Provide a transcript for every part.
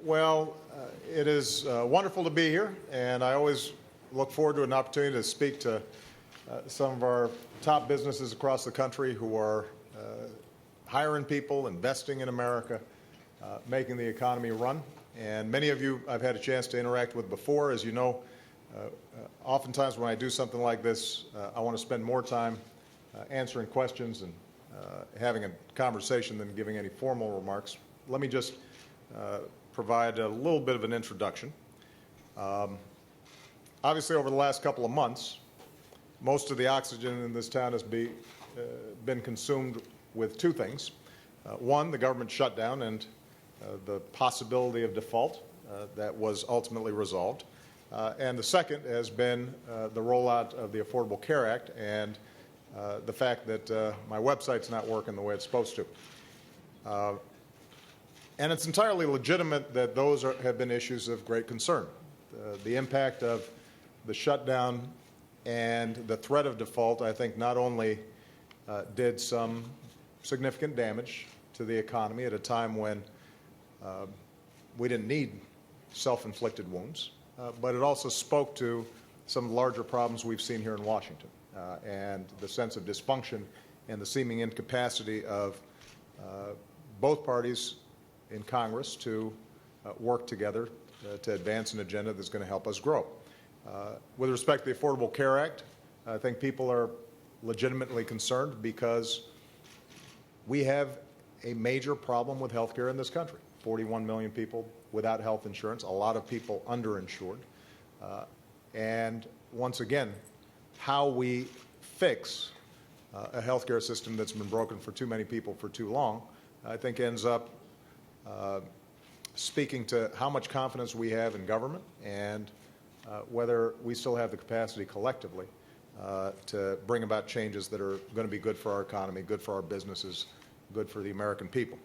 Well, it is wonderful to be here, and I always look forward to an opportunity to speak to some of our top businesses across the country who are hiring people, investing in America, making the economy run. And many of you I've had a chance to interact with before. As you know, oftentimes when I do something like this, I want to spend more time answering questions and having a conversation than giving any formal remarks. Let me just provide a little bit of an introduction. Obviously, over the last couple of months, most of the oxygen in this town has been consumed with two things. One, the government shutdown and the possibility of default that was ultimately resolved. And the second has been the rollout of the Affordable Care Act and the fact that my website's not working the way it's supposed to. And it's entirely legitimate that those have been issues of great concern. The impact of the shutdown and the threat of default, I think, not only did some significant damage to the economy at a time when we didn't need self-inflicted wounds, but it also spoke to some larger problems we've seen here in Washington and the sense of dysfunction and the seeming incapacity of both parties in Congress to work together to advance an agenda that's going to help us grow. With respect to the Affordable Care Act, I think people are legitimately concerned because we have a major problem with health care in this country. 41 million people without health insurance, a lot of people underinsured. And once again, how we fix a health care system that's been broken for too many people for too long, I think ends up speaking to how much confidence we have in government and whether we still have the capacity collectively to bring about changes that are going to be good for our economy, good for our businesses, good for the American people.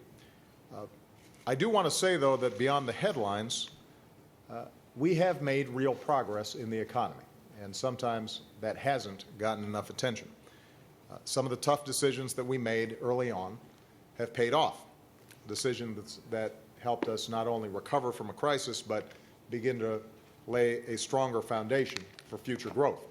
I do want to say, though, that beyond the headlines, we have made real progress in the economy, and sometimes that hasn't gotten enough attention. Some of the tough decisions that we made early on have paid off, decisions that helped us not only recover from a crisis, but begin to lay a stronger foundation for future growth.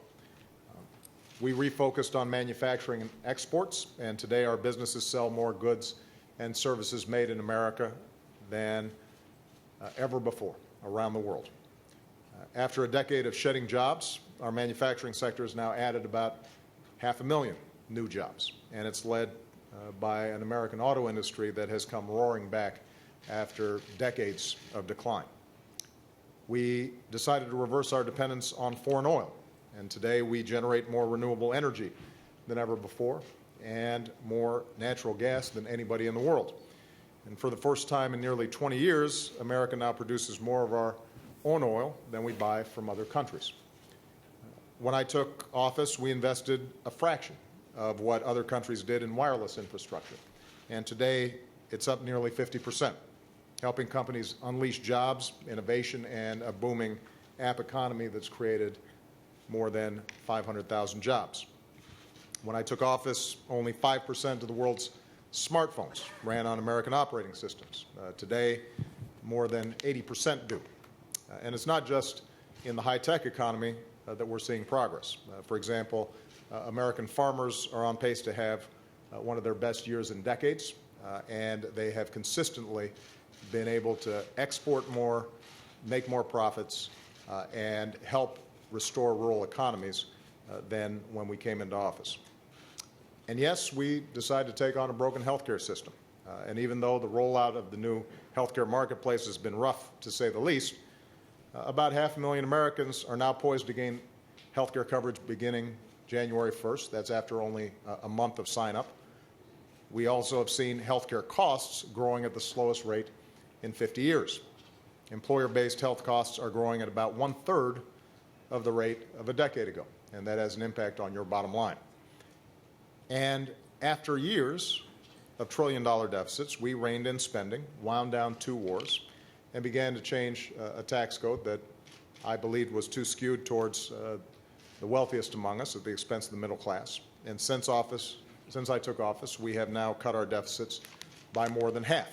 We refocused on manufacturing and exports, and today our businesses sell more goods and services made in America than ever before around the world. After a decade of shedding jobs, our manufacturing sector has now added about 500,000 new jobs, and it's led by an American auto industry that has come roaring back after decades of decline. We decided to reverse our dependence on foreign oil, and today we generate more renewable energy than ever before and more natural gas than anybody in the world. And for the first time in nearly 20 years, America now produces more of our own oil than we buy from other countries. When I took office, we invested a fraction of what other countries did in wireless infrastructure, and today it's up nearly 50%, helping companies unleash jobs, innovation, and a booming app economy that's created more than 500,000 jobs. When I took office, only 5% of the world's smartphones ran on American operating systems. Today, more than 80% do. And it's not just in the high-tech economy that we're seeing progress. For example, American farmers are on pace to have one of their best years in decades, and they have consistently been able to export more, make more profits, and help restore rural economies than when we came into office. And yes, we decided to take on a broken healthcare system. And even though the rollout of the new healthcare marketplace has been rough, to say the least, about 500,000 Americans are now poised to gain healthcare coverage beginning January 1st. That's after only a month of sign-up. We also have seen healthcare costs growing at the slowest rate in 50 years. Employer-based health costs are growing at about 1/3 of the rate of a decade ago, and that has an impact on your bottom line. And after years of trillion-dollar deficits, we reined in spending, wound down 2 wars, and began to change a tax code that I believed was too skewed towards the wealthiest among us at the expense of the middle class. And since I took office, we have now cut our deficits by more than half.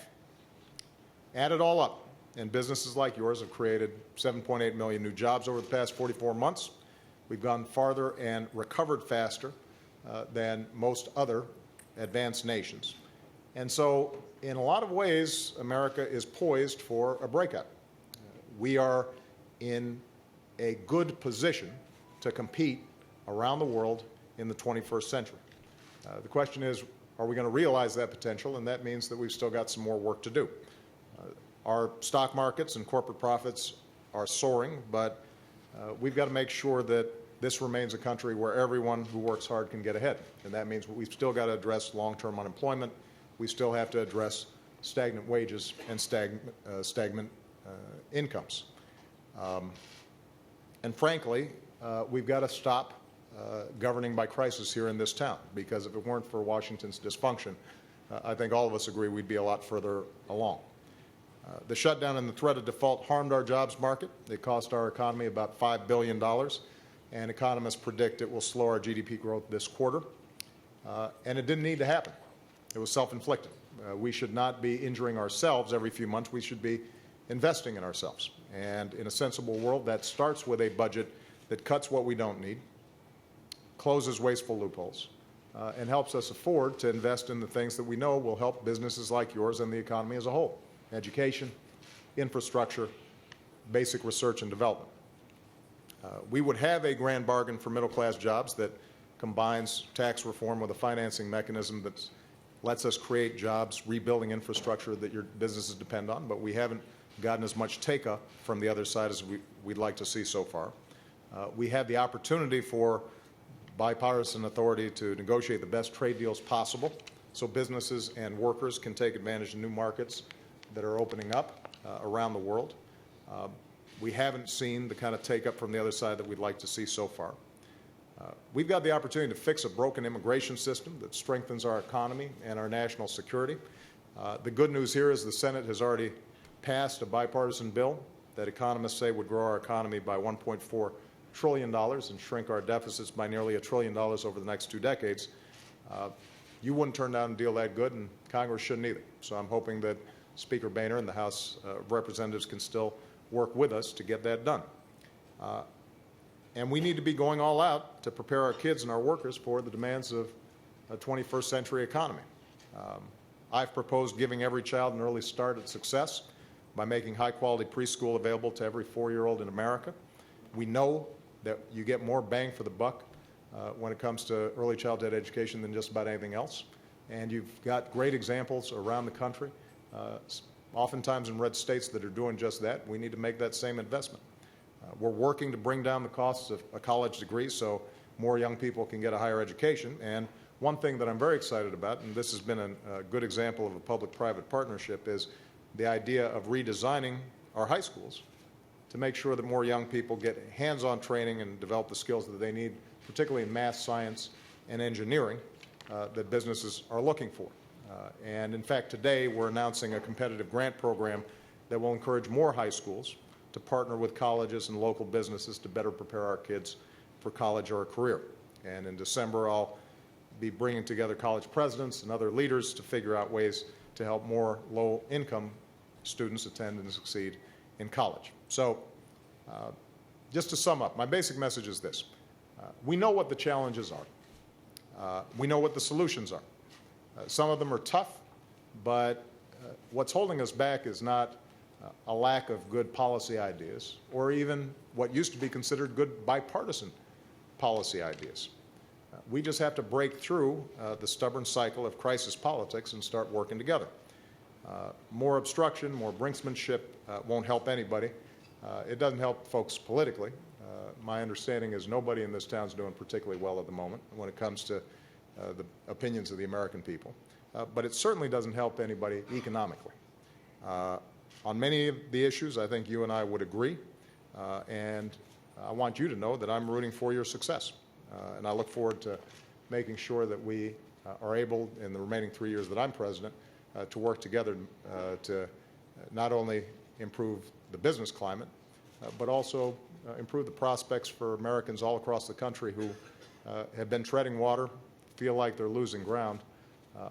Add it all up, and businesses like yours have created 7.8 million new jobs over the past 44 months. We've gone farther and recovered faster than most other advanced nations. And so, in a lot of ways, America is poised for a breakout. We are in a good position to compete around the world in the 21st century. The question is, are we going to realize that potential? And that means that we've still got some more work to do. Our stock markets and corporate profits are soaring, but we've got to make sure that this remains a country where everyone who works hard can get ahead. And that means we've still got to address long-term unemployment. We still have to address stagnant wages and stagnant incomes. And frankly, we've got to stop governing by crisis here in this town, because if it weren't for Washington's dysfunction, I think all of us agree we'd be a lot further along. The shutdown and the threat of default harmed our jobs market. It cost our economy about $5 billion, and economists predict it will slow our GDP growth this quarter. And it didn't need to happen. It was self-inflicted. We should not be injuring ourselves every few months. We should be investing in ourselves. And in a sensible world, that starts with a budget that cuts what we don't need, closes wasteful loopholes, and helps us afford to invest in the things that we know will help businesses like yours and the economy as a whole: education, infrastructure, basic research and development. We would have a grand bargain for middle-class jobs that combines tax reform with a financing mechanism that lets us create jobs, rebuilding infrastructure that your businesses depend on, but we haven't gotten as much take-up from the other side as we'd like to see so far. We have the opportunity for bipartisan authority to negotiate the best trade deals possible so businesses and workers can take advantage of new markets that are opening up around the world. We haven't seen the kind of take-up from the other side that we'd like to see so far. We've got the opportunity to fix a broken immigration system that strengthens our economy and our national security. The good news here is the Senate has already passed a bipartisan bill that economists say would grow our economy by $1.4 trillion and shrink our deficits by nearly $1 trillion over the next 2 decades. You wouldn't turn down a deal that good, and Congress shouldn't either. So I'm hoping that Speaker Boehner and the House of Representatives can still work with us to get that done. And we need to be going all out to prepare our kids and our workers for the demands of a 21st century economy. I've proposed giving every child an early start at success by making high-quality preschool available to every 4-year-old in America. We know that you get more bang for the buck when it comes to early childhood education than just about anything else. And you've got great examples around the country, oftentimes in red states, that are doing just that. We need to make that same investment. We're working to bring down the costs of a college degree so more young people can get a higher education. And one thing that I'm very excited about, and this has been a good example of a public-private partnership, is the idea of redesigning our high schools to make sure that more young people get hands-on training and develop the skills that they need, particularly in math, science, and engineering, that businesses are looking for. And in fact, today we're announcing a competitive grant program that will encourage more high schools to partner with colleges and local businesses to better prepare our kids for college or a career. And in December, I'll be bringing together college presidents and other leaders to figure out ways to help more low-income students attend and succeed in college. So just to sum up, my basic message is this. We know what the challenges are. We know what the solutions are. Some of them are tough, but what's holding us back is not a lack of good policy ideas or even what used to be considered good bipartisan policy ideas. We just have to break through the stubborn cycle of crisis politics and start working together. More obstruction, more brinksmanship won't help anybody. It doesn't help folks politically. My understanding is nobody in this town is doing particularly well at the moment when it comes to the opinions of the American people. But it certainly doesn't help anybody economically. On many of the issues, I think you and I would agree, and I want you to know that I'm rooting for your success. And I look forward to making sure that we are able, in the remaining 3 years that I'm president, to work together to not only improve the business climate, but also improve the prospects for Americans all across the country who have been treading water, feel like they're losing ground,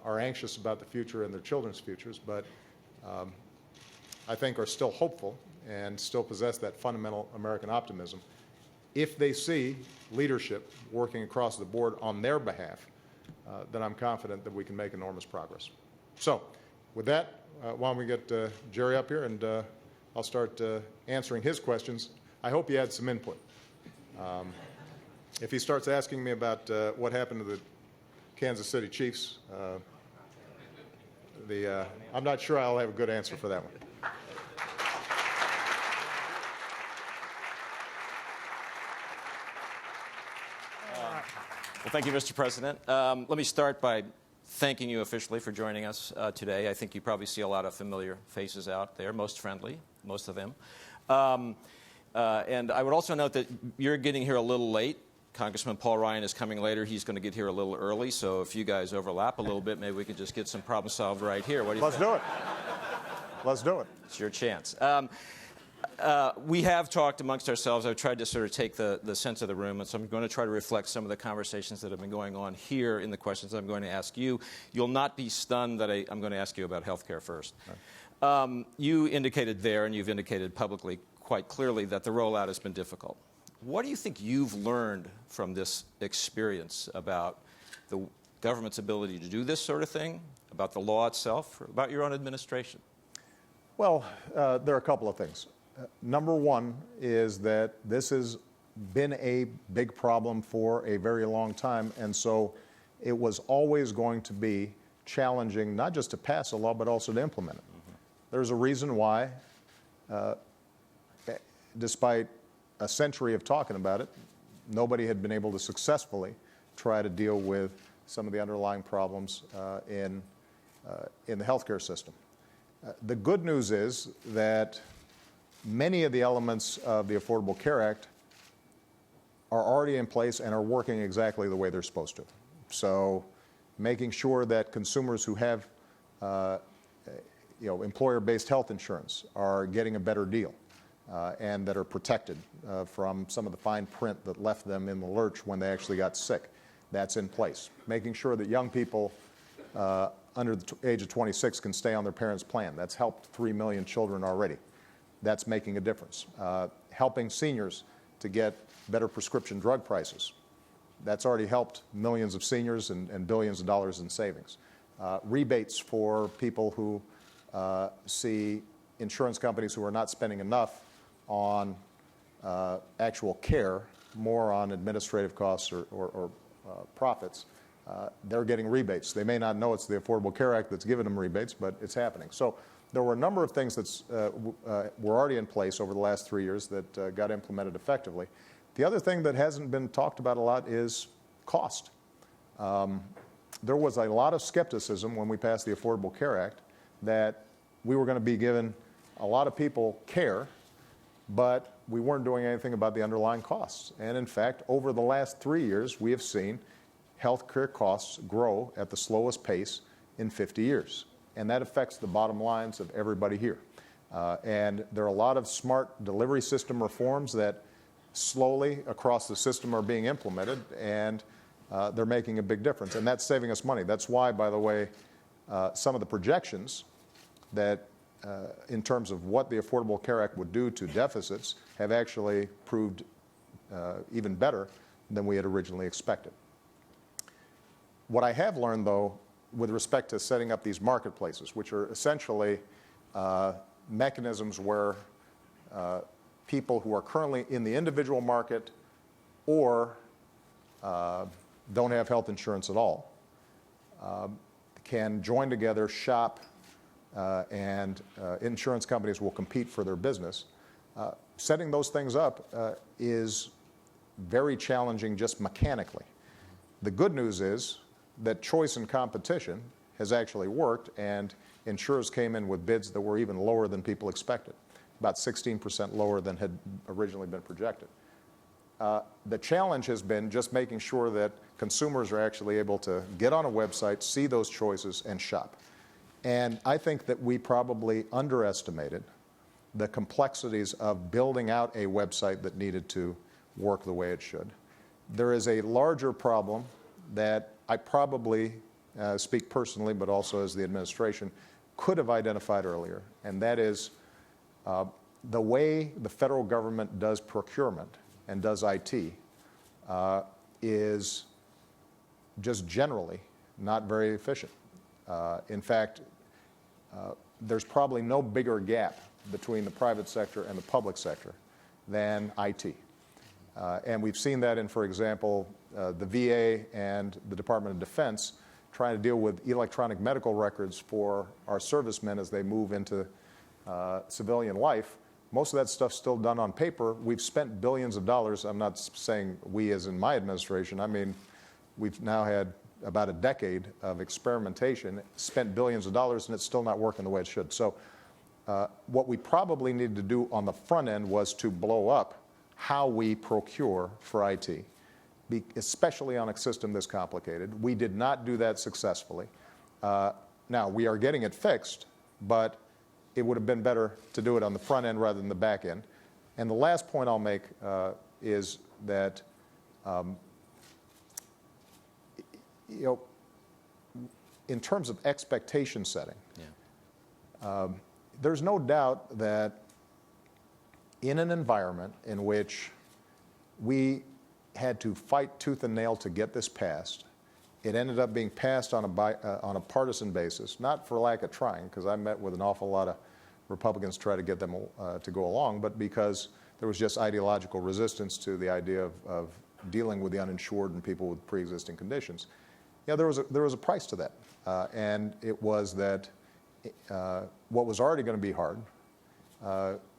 are anxious about the future and their children's futures, but I think, are still hopeful and still possess that fundamental American optimism. If they see leadership working across the board on their behalf, then I'm confident that we can make enormous progress. So, with that, why don't we get Jerry up here, and I'll start answering his questions. I hope he had some input. If he starts asking me about what happened to the Kansas City Chiefs, I'm not sure I'll have a good answer for that one. Well, thank you, Mr. President. Let me start by thanking you officially for joining us today. I think you probably see a lot of familiar faces out there, most friendly, most of them. And I would also note that you're getting here a little late. Congressman Paul Ryan is coming later. He's going to get here a little early, so if you guys overlap a little bit, maybe we could just get some problem solved right here. What do you think? Let's do it. Let's do it. It's your chance. We have talked amongst ourselves. I've tried to sort of take the sense of the room, and so I'm going to try to reflect some of the conversations that have been going on here in the questions I'm going to ask you. You'll not be stunned that I'm going to ask you about health care first. Right. You indicated there, and you've indicated publicly quite clearly, that the rollout has been difficult. What do you think you've learned from this experience about the government's ability to do this sort of thing, about the law itself, or about your own administration? Well, there are a couple of things. Number one is that this has been a big problem for a very long time, and so it was always going to be challenging not just to pass a law, but also to implement it. Mm-hmm. There's a reason why, despite a century of talking about it, nobody had been able to successfully try to deal with some of the underlying problems in the healthcare system. The good news is that many of the elements of the Affordable Care Act are already in place and are working exactly the way they're supposed to. So making sure that consumers who have employer-based health insurance are getting a better deal and that are protected from some of the fine print that left them in the lurch when they actually got sick. That's in place. Making sure that young people under the age of 26 can stay on their parents' plan. That's helped 3 million children already. That's making a difference. Helping seniors to get better prescription drug prices. That's already helped millions of seniors and billions of dollars in savings. Rebates for people who see insurance companies who are not spending enough on actual care, more on administrative costs or profits. They're getting rebates. They may not know it's the Affordable Care Act that's giving them rebates, but it's happening. So there were a number of things that were already in place over the last 3 years that got implemented effectively. The other thing that hasn't been talked about a lot is cost. There was a lot of skepticism when we passed the Affordable Care Act that we were going to be giving a lot of people care, but we weren't doing anything about the underlying costs. And in fact, over the last 3 years, we have seen health care costs grow at the slowest pace in 50 years. And that affects the bottom lines of everybody here. And there are a lot of smart delivery system reforms that slowly across the system are being implemented, and they're making a big difference. And that's saving us money. That's why, by the way, some of the projections that in terms of what the Affordable Care Act would do to deficits have actually proved even better than we had originally expected. What I have learned, though, with respect to setting up these marketplaces, which are essentially mechanisms where people who are currently in the individual market or don't have health insurance at all can join together, shop, and insurance companies will compete for their business. Setting those things up is very challenging just mechanically. The good news is that choice and competition has actually worked, and insurers came in with bids that were even lower than people expected, about 16% lower than had originally been projected. The challenge has been just making sure that consumers are actually able to get on a website, see those choices, and shop. And I think that we probably underestimated the complexities of building out a website that needed to work the way it should. There is a larger problem that I probably, speak personally, but also as the administration, could have identified earlier, and that is The way the federal government does procurement and does IT is just generally not very efficient. In fact, there's probably no bigger gap between the private sector and the public sector than IT. And we've seen that in, for example, the VA and the Department of Defense trying to deal with electronic medical records for our servicemen as they move into civilian life. Most of that stuff's still done on paper. We've spent billions of dollars. I'm not saying we as in my administration. I mean, we've now had about a decade of experimentation, spent billions of dollars, and it's still not working the way it should. So what we probably needed to do on the front end was to blow up how we procure for IT, especially on a system this complicated. We did not do that successfully. Now, we are getting it fixed, but it would have been better to do it on the front end rather than the back end. And the last point I'll make is that in terms of expectation setting, there's no doubt that in an environment in which we had to fight tooth and nail to get this passed, it ended up being passed on a partisan basis, not for lack of trying, because I met with an awful lot of Republicans to try to get them to go along, but because there was just ideological resistance to the idea of dealing with the uninsured and people with pre-existing conditions. Yeah, there was a price to that, and it was that what was already going to be hard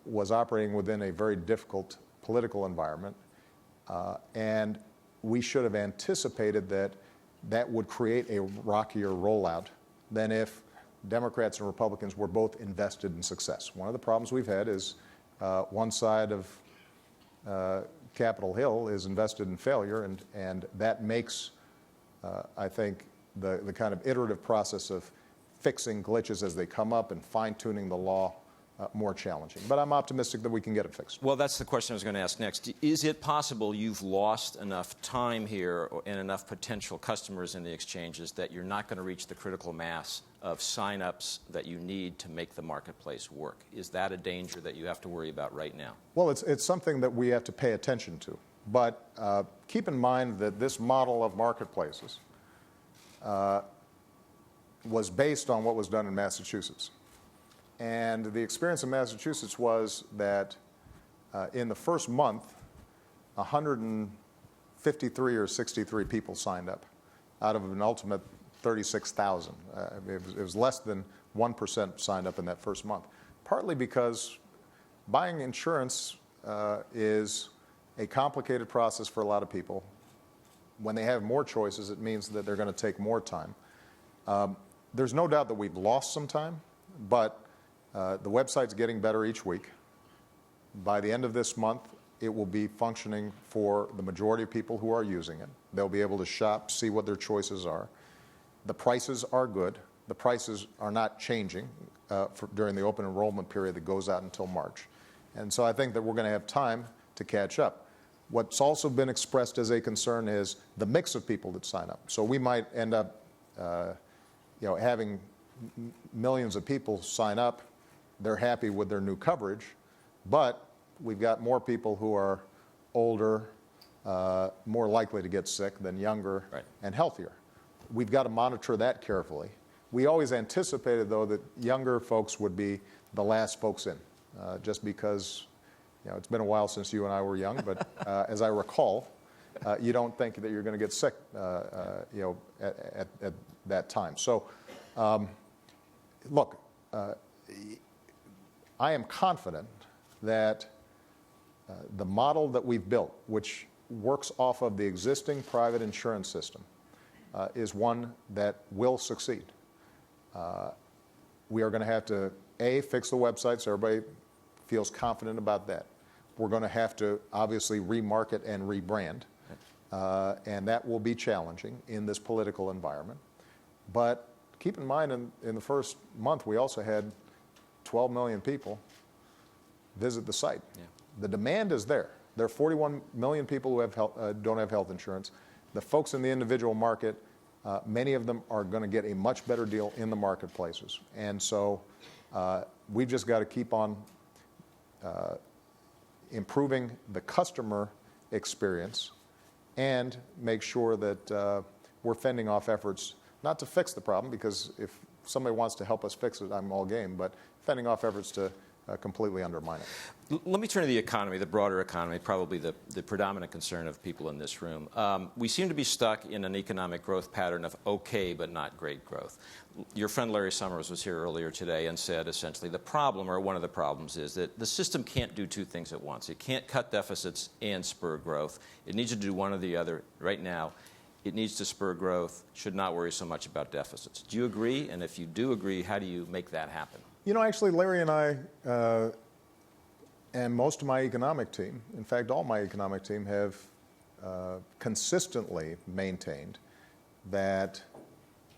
was operating within a very difficult political environment, and we should have anticipated that that would create a rockier rollout than if Democrats and Republicans were both invested in success. One of the problems we've had is one side of Capitol Hill is invested in failure, and that makes, I think, the kind of iterative process of fixing glitches as they come up and fine-tuning the law more challenging. But I'm optimistic that we can get it fixed. Well, that's the question I was going to ask next. Is it possible you've lost enough time here and enough potential customers in the exchanges that you're not going to reach the critical mass of sign-ups that you need to make the marketplace work? Is that a danger that you have to worry about right now? Well, it's something that we have to pay attention to. But keep in mind that this model of marketplaces was based on what was done in Massachusetts. And the experience in Massachusetts was that in the first month, 153 or 63 people signed up out of an ultimate 36,000. It was less than 1% signed up in that first month, partly because buying insurance is a complicated process for a lot of people. When they have more choices, it means that they're going to take more time. There's no doubt that we've lost some time, but the website's getting better each week. By the end of this month, it will be functioning for the majority of people who are using it. They'll be able to shop, see what their choices are. The prices are good. The prices are not changing during the open enrollment period that goes out until March. And so I think that we're going to have time to catch up. What's also been expressed as a concern is the mix of people that sign up. So we might end up having millions of people sign up. They're happy with their new coverage, but we've got more people who are older, more likely to get sick than younger and healthier. We've got to monitor that carefully. We always anticipated, though, that younger folks would be the last folks in, just because it's been a while since you and I were young, but as I recall, you don't think that you're going to get sick at that time. So, look, I am confident that the model that we've built, which works off of the existing private insurance system, is one that will succeed. We are going to have to, A, fix the website so everybody feels confident about that. We're going to have to obviously remarket and rebrand, and that will be challenging in this political environment. But keep in mind, in the first month, we also had 12 million people visit the site. Yeah. The demand is there. There are 41 million people who have don't have health insurance. The folks in the individual market, many of them are going to get a much better deal in the marketplaces. And so we've just got to keep on improving the customer experience and make sure that we're fending off efforts not to fix the problem, because if somebody wants to help us fix it, I'm all game, but fending off efforts to completely undermine it. Let me turn to the economy, the broader economy, probably the predominant concern of people in this room. We seem to be stuck in an economic growth pattern of okay but not great growth. Your friend Larry Summers was here earlier today and said essentially the problem, or one of the problems, is that the system can't do two things at once. It can't cut deficits and spur growth. It needs to do one or the other right now. It needs to spur growth, should not worry so much about deficits. Do you agree? And if you do agree, how do you make that happen? You know, actually, Larry and I and most of my economic team, in fact, all my economic team, have consistently maintained that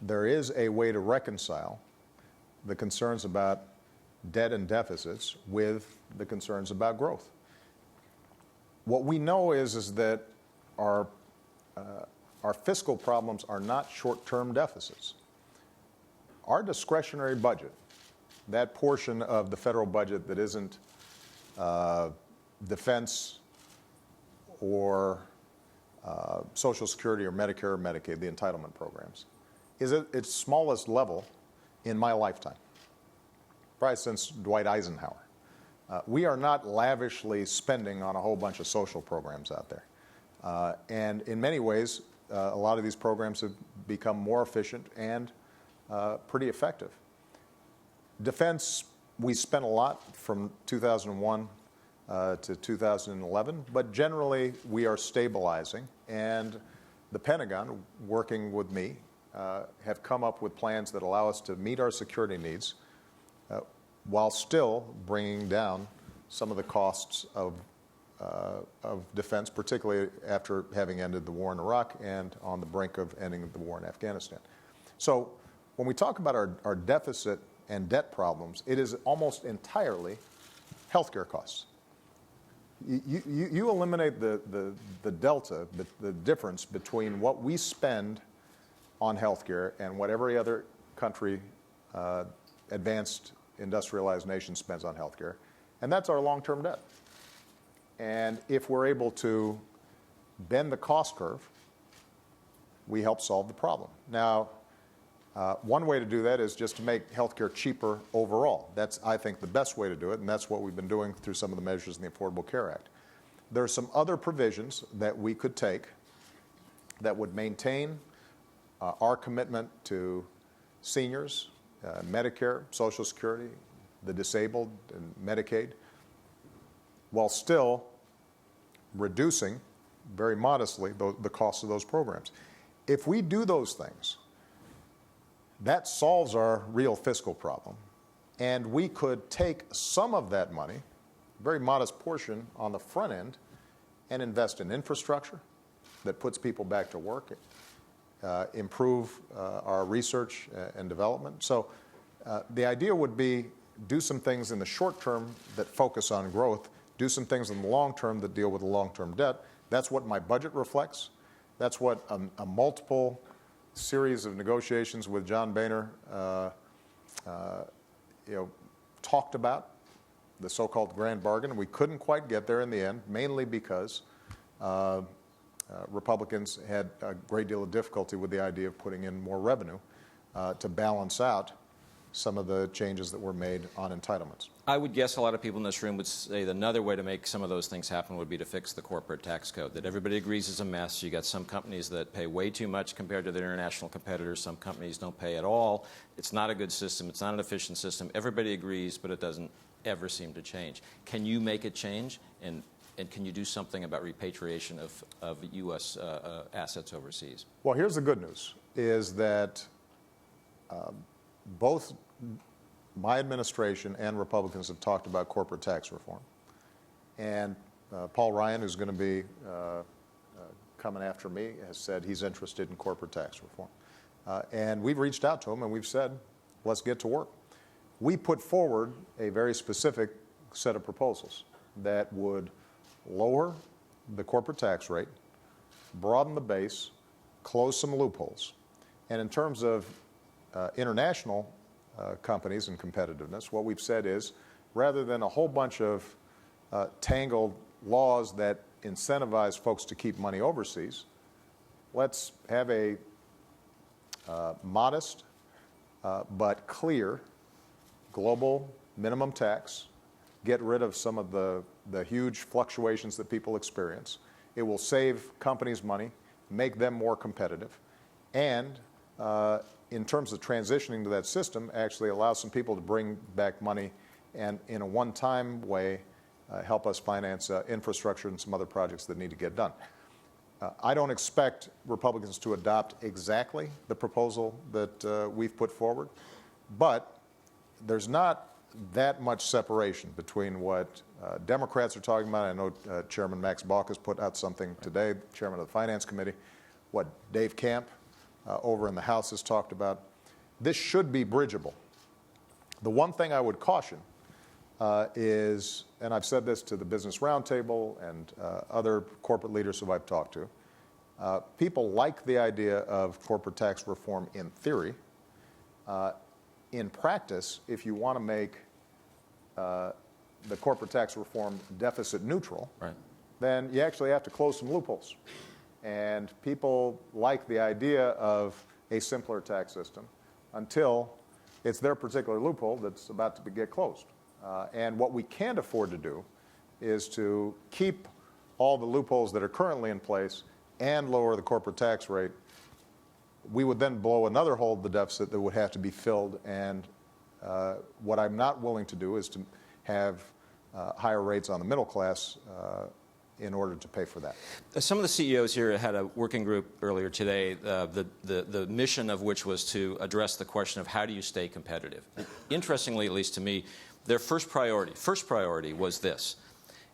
there is a way to reconcile the concerns about debt and deficits with the concerns about growth. What we know is that our fiscal problems are not short-term deficits. Our discretionary budget, that portion of the federal budget that isn't defense or Social Security or Medicare or Medicaid, the entitlement programs, is at its smallest level in my lifetime, probably since Dwight Eisenhower. We are not lavishly spending on a whole bunch of social programs out there. And in many ways, a lot of these programs have become more efficient and pretty effective. Defense, we spent a lot from 2001 to 2011, but generally we are stabilizing, and the Pentagon, working with me, have come up with plans that allow us to meet our security needs while still bringing down some of the costs of defense, particularly after having ended the war in Iraq and on the brink of ending the war in Afghanistan. So when we talk about our deficit and debt problems, it is almost entirely healthcare costs. You eliminate the delta, the difference between what we spend on healthcare and what every other country, advanced industrialized nation, spends on healthcare, and that's our long-term debt. And if we're able to bend the cost curve, we help solve the problem. Now, one way to do that is just to make healthcare cheaper overall. That's, I think, the best way to do it, and that's what we've been doing through some of the measures in the Affordable Care Act. There are some other provisions that we could take that would maintain our commitment to seniors, Medicare, Social Security, the disabled, and Medicaid, while still reducing, very modestly, the cost of those programs. If we do those things, that solves our real fiscal problem, and we could take some of that money, a very modest portion on the front end, and invest in infrastructure that puts people back to work, improve our research and development. So the idea would be do some things in the short term that focus on growth, do some things in the long term that deal with the long-term debt. That's what my budget reflects. That's what a multiple series of negotiations with John Boehner talked about, the so-called grand bargain. We couldn't quite get there in the end, mainly because Republicans had a great deal of difficulty with the idea of putting in more revenue to balance out some of the changes that were made on entitlements. I would guess a lot of people in this room would say that another way to make some of those things happen would be to fix the corporate tax code, that everybody agrees is a mess. You got some companies that pay way too much compared to their international competitors. Some companies don't pay at all. It's not a good system. It's not an efficient system. Everybody agrees, but it doesn't ever seem to change. Can you make it change? And can you do something about repatriation of U.S. Assets overseas? Well, here's the good news, is that both my administration and Republicans have talked about corporate tax reform. And Paul Ryan, who's going to be coming after me, has said he's interested in corporate tax reform. And we've reached out to him and we've said, let's get to work. We put forward a very specific set of proposals that would lower the corporate tax rate, broaden the base, close some loopholes. And in terms of international companies and competitiveness, what we've said is, rather than a whole bunch of tangled laws that incentivize folks to keep money overseas. Let's have a modest but clear global minimum tax, get rid of some of the huge fluctuations that people experience. It will save companies money, make them more competitive, and in terms of transitioning to that system, actually allow some people to bring back money and in a one-time way help us finance infrastructure and some other projects that need to get done. I don't expect Republicans to adopt exactly the proposal that we've put forward, but there's not that much separation between what Democrats are talking about. I know Chairman Max Baucus put out something today, Chairman of the Finance Committee, what Dave Camp over in the House has talked about. This should be bridgeable. The one thing I would caution is, and I've said this to the Business Roundtable and other corporate leaders who I've talked to, people like the idea of corporate tax reform in theory. In practice, if you want to make the corporate tax reform deficit neutral, Right. then you actually have to close some loopholes. And people like the idea of a simpler tax system until it's their particular loophole that's about to get closed. And what we can't afford to do is to keep all the loopholes that are currently in place and lower the corporate tax rate. We would then blow another hole in the deficit that would have to be filled. And what I'm not willing to do is to have higher rates on the middle class in order to pay for that. Some of the CEOs here had a working group earlier today, the mission of which was to address the question of how do you stay competitive. Interestingly, at least to me, their first priority was this: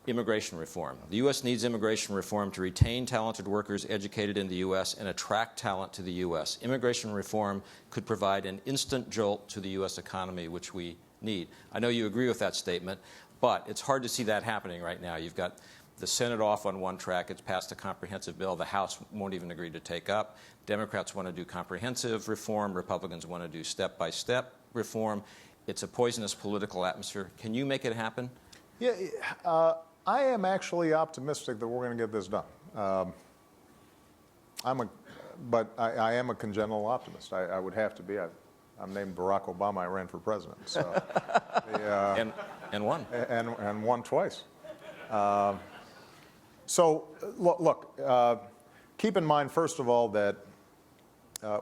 immigration reform. The U.S. needs immigration reform to retain talented workers educated in the U.S. and attract talent to the U.S. Immigration reform could provide an instant jolt to the U.S. economy, which we need. I know you agree with that statement, but it's hard to see that happening right now. You've got the Senate off on one track. It's passed a comprehensive bill. The House won't even agree to take up. Democrats want to do comprehensive reform. Republicans want to do step-by-step reform. It's a poisonous political atmosphere. Can you make it happen? Yeah, I am actually optimistic that we're going to get this done. But I am a congenital optimist. I would have to be. I'm named Barack Obama. I ran for president. So, and won. And won twice. So look, keep in mind, first of all, that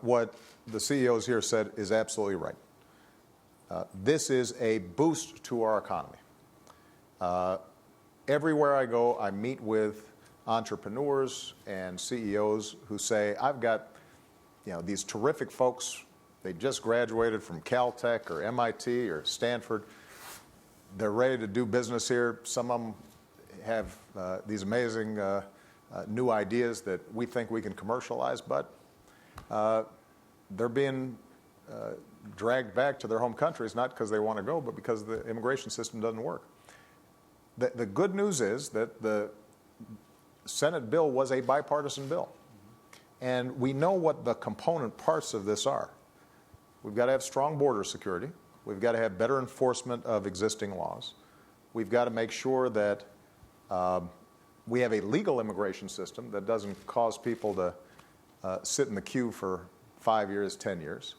what the CEOs here said is absolutely right. This is a boost to our economy. Everywhere I go, I meet with entrepreneurs and CEOs who say, I've got these terrific folks. They just graduated from Caltech or MIT or Stanford. They're ready to do business here. Some of them have these amazing new ideas that we think we can commercialize, but they're being dragged back to their home countries, not because they want to go, but because the immigration system doesn't work. The good news is that the Senate bill was a bipartisan bill. And we know what the component parts of this are. We've got to have strong border security. We've got to have better enforcement of existing laws. We've got to make sure that we have a legal immigration system that doesn't cause people to sit in the queue for 5 years, 10 years,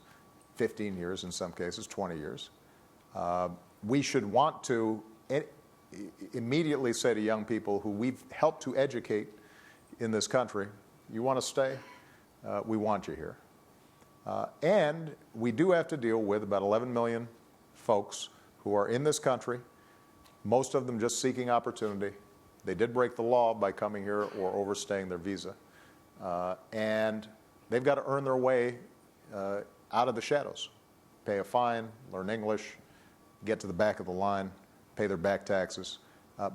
15 years in some cases, 20 years. We should want to immediately say to young people who we've helped to educate in this country, you want to stay? We want you here. And we do have to deal with about 11 million folks who are in this country, most of them just seeking opportunity. They did break the law by coming here or overstaying their visa. And they've got to earn their way out of the shadows, pay a fine, learn English, get to the back of the line, pay their back taxes,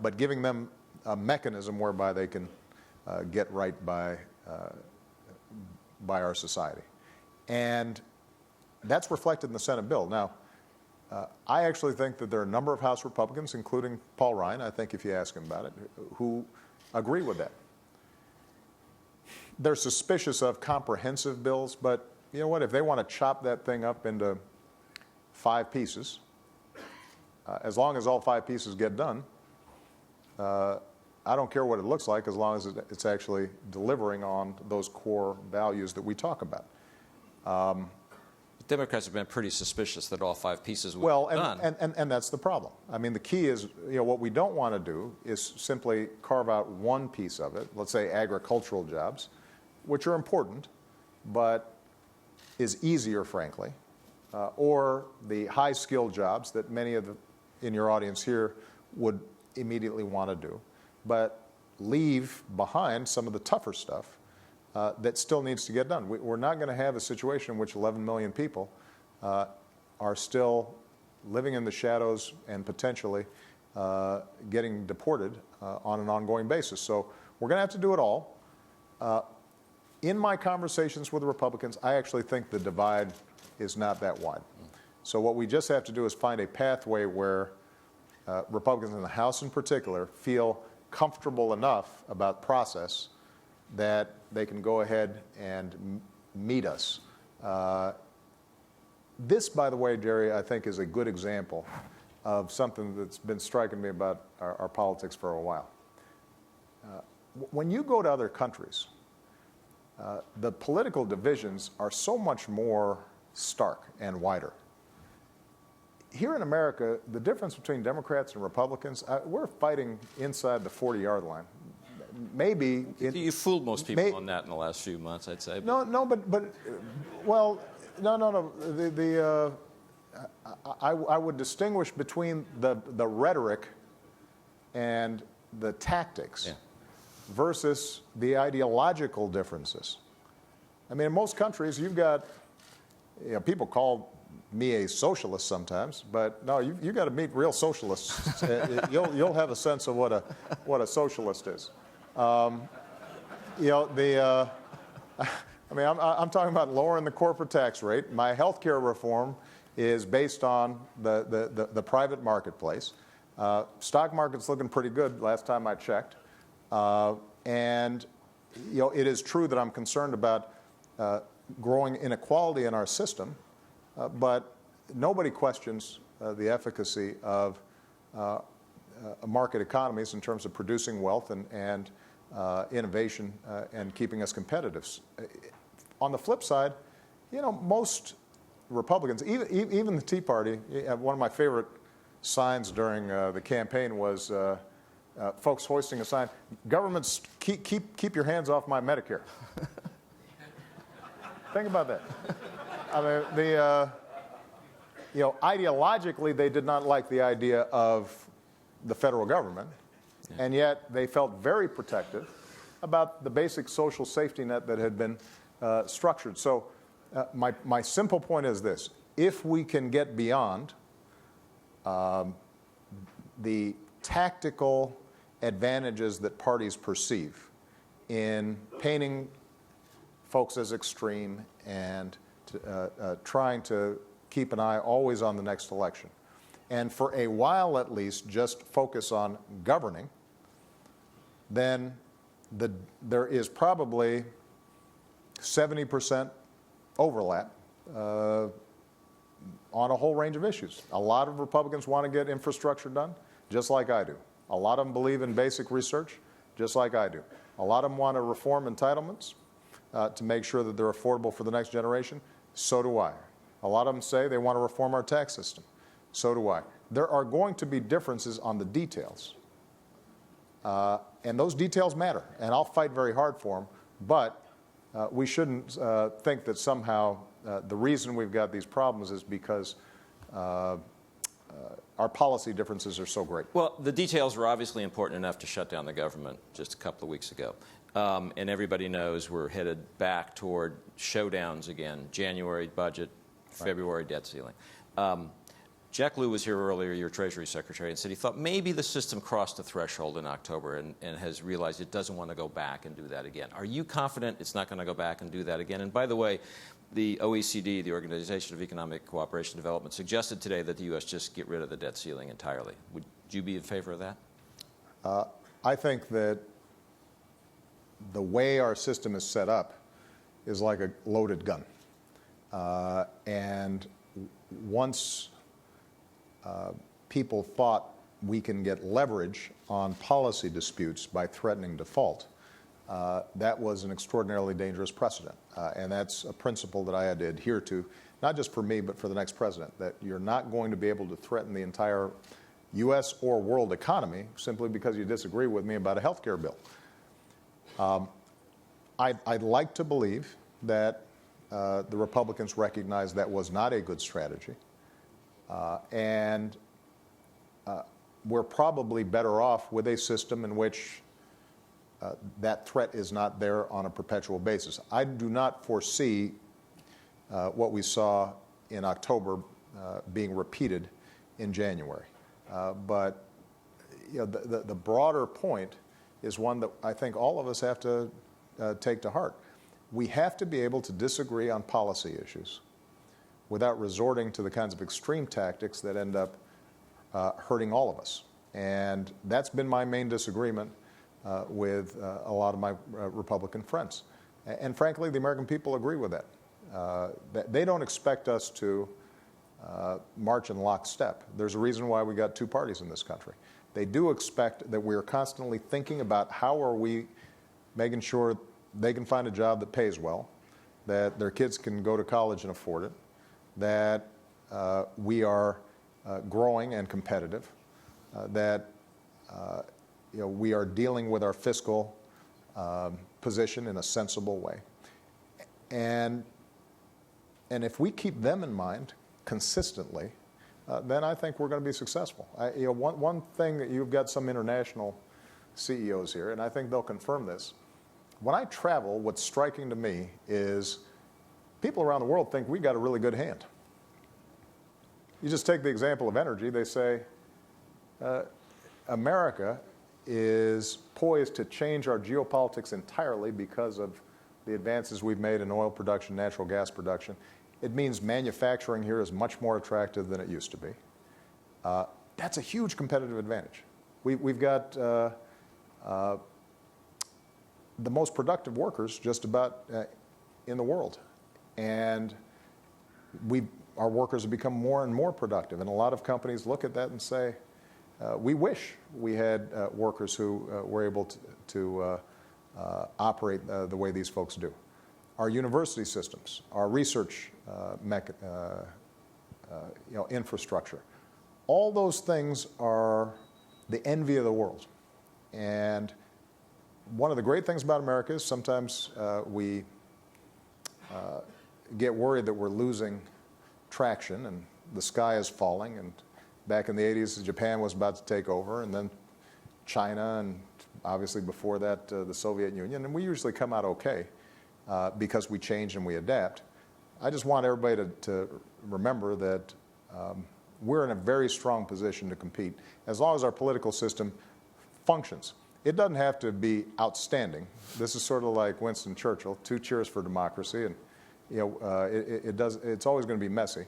but giving them a mechanism whereby they can get right by our society. And that's reflected in the Senate bill. Now, I actually think that there are a number of House Republicans, including Paul Ryan, I think if you ask him about it, who agree with that. They're suspicious of comprehensive bills, but you know what? If they want to chop that thing up into 5 pieces, as long as all 5 pieces get done, I don't care what it looks like as long as it's actually delivering on those core values that we talk about. Democrats have been pretty suspicious that all 5 pieces were Well, done. and that's the problem. I mean, the key is, what we don't want to do is simply carve out one piece of it, let's say agricultural jobs, which are important, but is easier, frankly, or the high-skilled jobs that many of in your audience here would immediately want to do, but leave behind some of the tougher stuff that still needs to get done. We're not going to have a situation in which 11 million people are still living in the shadows and potentially getting deported on an ongoing basis. So we're going to have to do it all. In my conversations with the Republicans, I actually think the divide is not that wide. So what we just have to do is find a pathway where Republicans in the House in particular feel comfortable enough about process that they can go ahead and meet us. This, by the way, Jerry, I think is a good example of something that's been striking me about our politics for a while. When you go to other countries, the political divisions are so much more stark and wider. Here in America, the difference between Democrats and Republicans, we're fighting inside the 40-yard line. Maybe You fooled most people on that in the last few months, I'd say. No, well, no. I would distinguish between the rhetoric and the tactics versus the ideological differences. I mean, in most countries, you've got, people call me a socialist sometimes, but no, you got to meet real socialists. You'll have a sense of what a socialist is. I'm talking about lowering the corporate tax rate. My health care reform is based on the private marketplace. Stock market's looking pretty good last time I checked. And it is true that I'm concerned about growing inequality in our system, but nobody questions the efficacy of market economies in terms of producing wealth and innovation and keeping us competitive. On the flip side, most Republicans, even the Tea Party, one of my favorite signs during the campaign was folks hoisting a sign, "Governments, keep your hands off my Medicare." Think about that. I mean, ideologically, they did not like the idea of the federal government, and yet they felt very protective about the basic social safety net that had been structured. So my simple point is this. If we can get beyond the tactical advantages that parties perceive in painting folks as extreme and trying to keep an eye always on the next election, and for a while at least just focus on governing, then there is probably 70% overlap on a whole range of issues. A lot of Republicans want to get infrastructure done, just like I do. A lot of them believe in basic research, just like I do. A lot of them want to reform entitlements to make sure that they're affordable for the next generation. So do I. A lot of them say they want to reform our tax system. So do I. There are going to be differences on the details. And those details matter. And I'll fight very hard for them. But we shouldn't think that somehow the reason we've got these problems is because our policy differences are so great. Well, the details were obviously important enough to shut down the government just a couple of weeks ago. And everybody knows we're headed back toward showdowns again. January budget, February debt ceiling. Jack Lew was here earlier, your Treasury Secretary, and said he thought maybe the system crossed a threshold in October and has realized it doesn't want to go back and do that again. Are you confident it's not going to go back and do that again? And by the way, the OECD, the Organization of Economic Cooperation and Development, suggested today that the U.S. just get rid of the debt ceiling entirely. Would you be in favor of that? I think that the way our system is set up is like a loaded gun. And once people thought we can get leverage on policy disputes by threatening default, that was an extraordinarily dangerous precedent. And that's a principle that I had to adhere to, not just for me, but for the next president, that you're not going to be able to threaten the entire U.S. or world economy simply because you disagree with me about a health care bill. I'd like to believe that the Republicans recognized that was not a good strategy. And we're probably better off with a system in which that threat is not there on a perpetual basis. I do not foresee what we saw in October being repeated in January. But the broader point is one that I think all of us have to take to heart. We have to be able to disagree on policy issues without resorting to the kinds of extreme tactics that end up hurting all of us. And that's been my main disagreement with a lot of my Republican friends. And frankly, the American people agree with that. They don't expect us to march in lockstep. There's a reason why we got two parties in this country. They do expect that we're constantly thinking about how are we making sure they can find a job that pays well, that their kids can go to college and afford it, that we are growing and competitive, that we are dealing with our fiscal position in a sensible way. And if we keep them in mind consistently, then I think we're going to be successful. One thing that you've got some international CEOs here, and I think they'll confirm this. When I travel, what's striking to me is people around the world think we got a really good hand. You just take the example of energy. They say America is poised to change our geopolitics entirely because of the advances we've made in oil production, natural gas production. It means manufacturing here is much more attractive than it used to be. That's a huge competitive advantage. We've got the most productive workers just about in the world. And our workers have become more and more productive. And a lot of companies look at that and say, we wish we had workers who were able to operate the way these folks do. Our university systems, our research infrastructure, all those things are the envy of the world. And one of the great things about America is sometimes we get worried that we're losing traction and the sky is falling. And back in the 80s, Japan was about to take over, and then China, and obviously before that, the Soviet Union. And we usually come out okay because we change and we adapt. I just want everybody to remember that we're in a very strong position to compete as long as our political system functions. It doesn't have to be outstanding. This is sort of like Winston Churchill, 2 cheers for democracy, and it's always going to be messy,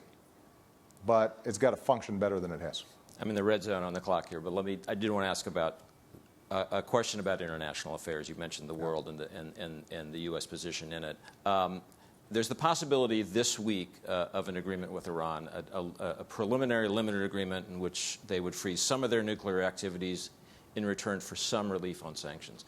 but it's got to function better than it has. I'm in the red zone on the clock here, but I did want to ask about a question about international affairs. You mentioned the world and the U.S. position in it. There's the possibility this week of an agreement with Iran, a preliminary limited agreement in which they would freeze some of their nuclear activities in return for some relief on sanctions.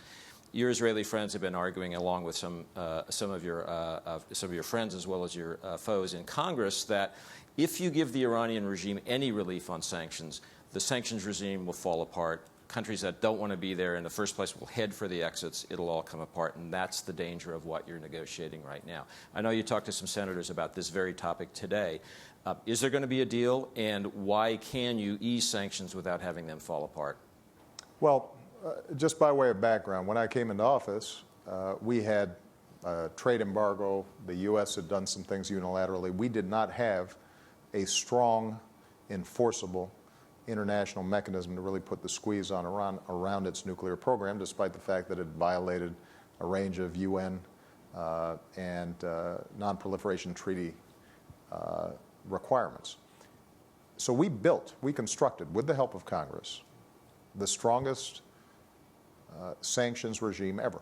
Your Israeli friends have been arguing, along with some of your friends as well as your foes in Congress, that if you give the Iranian regime any relief on sanctions, the sanctions regime will fall apart. Countries that don't want to be there in the first place will head for the exits. It'll all come apart, and that's the danger of what you're negotiating right now. I know you talked to some senators about this very topic today. Is there going to be a deal, and why can you ease sanctions without having them fall apart? Well, just by way of background, when I came into office, we had a trade embargo. The U.S. had done some things unilaterally. We did not have a strong, enforceable international mechanism to really put the squeeze on Iran around its nuclear program, despite the fact that it violated a range of UN and non-proliferation treaty requirements. So we constructed, with the help of Congress, the strongest sanctions regime ever.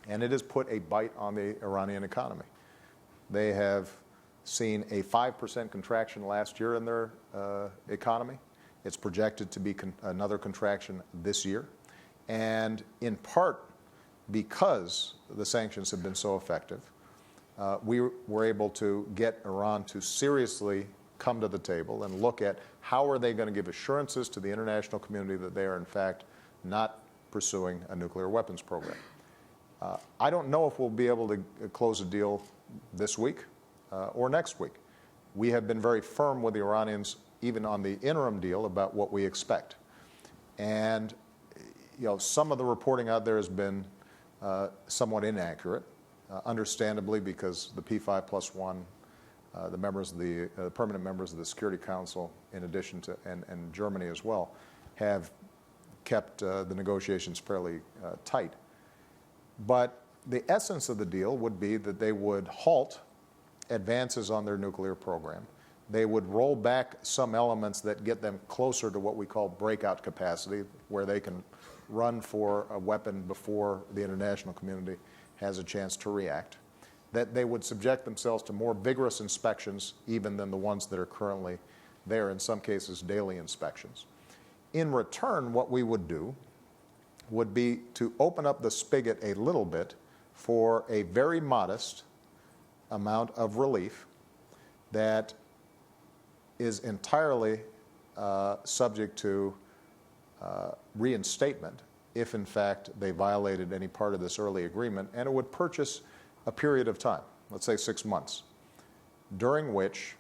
And it has put a bite on the Iranian economy. They have seen a 5% contraction last year in their economy, It's projected to be another contraction this year. And in part because the sanctions have been so effective, we were able to get Iran to seriously come to the table and look at how are they going to give assurances to the international community that they are in fact not pursuing a nuclear weapons program. I don't know if we'll be able to close a deal this week or next week. We have been very firm with the Iranians, even on the interim deal, about what we expect. And some of the reporting out there has been somewhat inaccurate, understandably, because the P5+1, the members of the permanent members of the Security Council, in addition to and Germany as well, have kept the negotiations fairly tight. But the essence of the deal would be that they would halt advances on their nuclear program. They would roll back some elements that get them closer to what we call breakout capacity, where they can run for a weapon before the international community has a chance to react. That they would subject themselves to more vigorous inspections even than the ones that are currently there, in some cases daily inspections. In return, what we would do would be to open up the spigot a little bit for a very modest amount of relief that is entirely subject to reinstatement if, in fact, they violated any part of this early agreement, and it would purchase a period of time, let's say 6 months, during which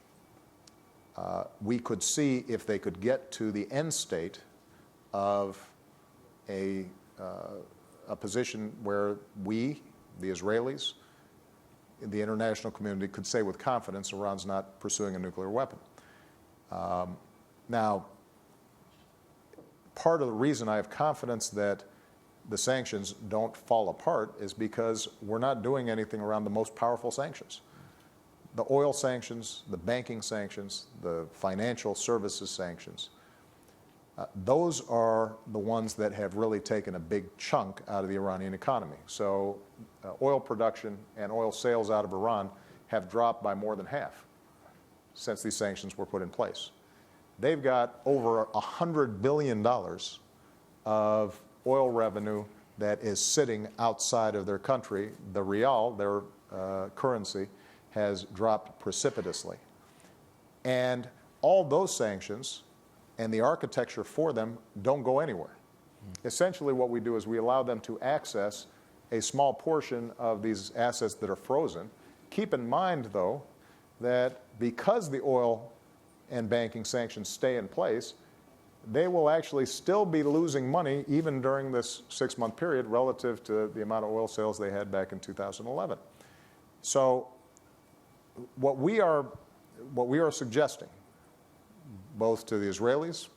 we could see if they could get to the end state of a position where we, the Israelis, the international community, could say with confidence Iran's not pursuing a nuclear weapon. Now, part of the reason I have confidence that the sanctions don't fall apart is because we're not doing anything around the most powerful sanctions. The oil sanctions, the banking sanctions, the financial services sanctions, those are the ones that have really taken a big chunk out of the Iranian economy. So oil production and oil sales out of Iran have dropped by more than half since these sanctions were put in place. They've got over $100 billion of oil revenue that is sitting outside of their country. The rial, their currency, has dropped precipitously. And all those sanctions and the architecture for them don't go anywhere. Essentially what we do is we allow them to access a small portion of these assets that are frozen. Keep in mind, though, that because the oil and banking sanctions stay in place, they will actually still be losing money even during this 6-month period relative to the amount of oil sales they had back in 2011. So what we are suggesting, both to the Israelis,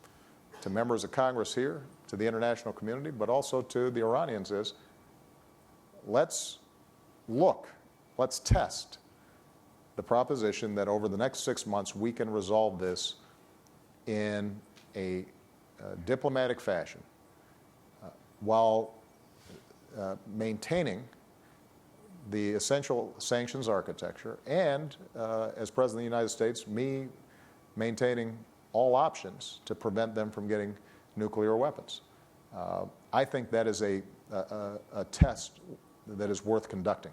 to members of Congress here, to the international community, but also to the Iranians, is let's test the proposition that over the next 6 months we can resolve this in a diplomatic fashion while maintaining the essential sanctions architecture and, as President of the United States, me maintaining all options to prevent them from getting nuclear weapons. I think that is a test that is worth conducting.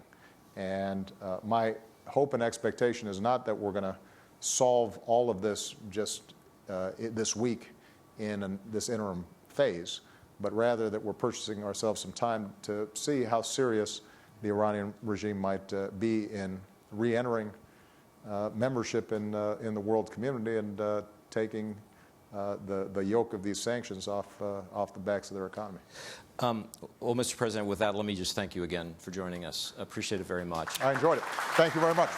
And my hope and expectation is not that we're going to solve all of this just this week in this interim phase, but rather that we're purchasing ourselves some time to see how serious the Iranian regime might be in re-entering membership in the world community and taking the yoke of these sanctions off the backs of their economy. Well, Mr. President, with that, let me just thank you again for joining us. Appreciate it very much. I enjoyed it. Thank you very much.